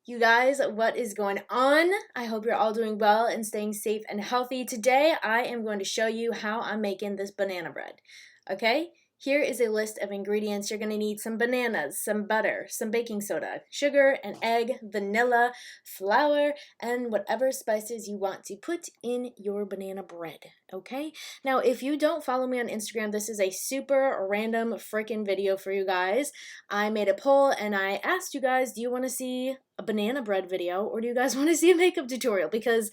You guys, what is going on? I hope you're all doing well and staying safe and healthy. Today, I am going to show you how I'm making this banana bread. Okay? Here is a list of ingredients. You're going to need some bananas, some butter, some baking soda, sugar, an egg, vanilla, flour, and whatever spices you want to put in your banana bread. Okay? Now, if you don't follow me on Instagram, this is a super random freaking video for you guys. I made a poll and I asked you guys, do you want to see a banana bread video or do you guys want to see a makeup tutorial? Because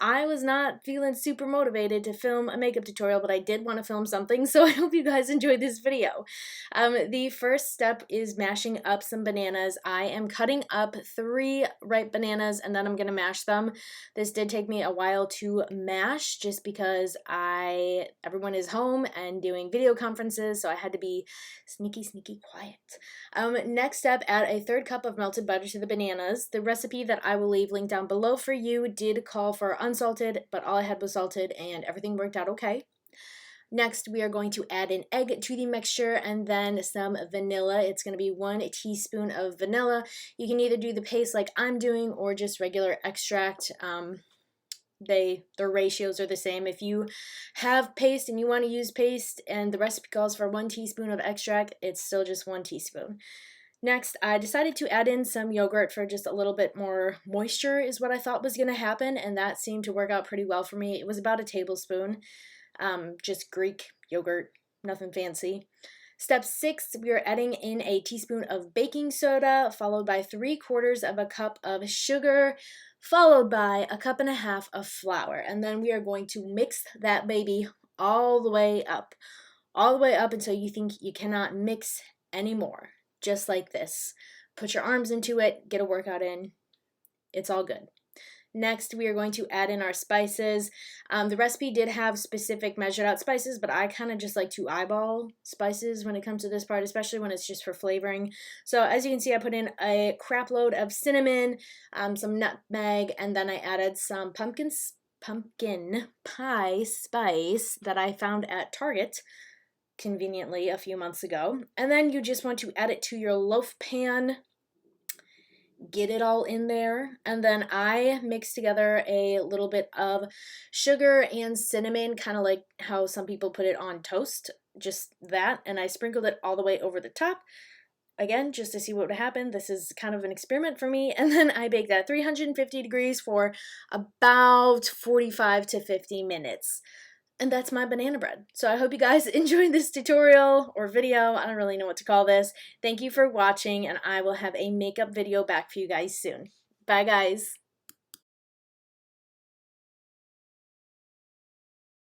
I was not feeling super motivated to film a makeup tutorial, but I did want to film something, so I hope you guys enjoyed this video. The first step is mashing up some bananas. I am cutting up 3 ripe bananas and then I'm going to mash them. This did take me a while to mash just because everyone is home and doing video conferences, so I had to be sneaky quiet. Next step, add a 1/3 cup of melted butter to the bananas. The recipe that I will leave linked down below for you did call for unsalted, but all I had was salted and everything worked out okay. Next, we are going to add an egg to the mixture and then some vanilla. It's going to be 1 teaspoon of vanilla. You can either do the paste like I'm doing or just regular extract. Their ratios are the same. If you have paste and you want to use paste and the recipe calls for 1 teaspoon of extract, it's still just 1 teaspoon. Next, I decided to add in some yogurt for just a little bit more moisture is what I thought was going to happen, and that seemed to work out pretty well for me. It was about a tablespoon, just Greek yogurt, nothing fancy. Step 6, we are adding in a teaspoon of baking soda, followed by 3/4 of a cup of sugar, followed by a 1.5 cups of flour. And then we are going to mix that baby all the way up until you think you cannot mix anymore. Just like this. Put your arms into it, get a workout in. It's all good. Next, we are going to add in our spices. The recipe did have specific measured out spices, but I kind of just like to eyeball spices when it comes to this part, especially when it's just for flavoring. So as you can see, I put in a crap load of cinnamon, some nutmeg, and then I added some pumpkin pie spice that I found at Target conveniently a few months ago. And then you just want to add it to your loaf pan. Get it all in there, and then I mixed together a little bit of sugar and cinnamon, kind of like how some people put it on toast, just that, and I sprinkled it all the way over the top, again, just to see what would happen. This is kind of an experiment for me, and then I baked at 350 degrees for about 45 to 50 minutes. And that's my banana bread. So I hope you guys enjoyed this tutorial or video. I don't really know what to call this. Thank you for watching, and I will have a makeup video back for you guys soon. Bye, guys.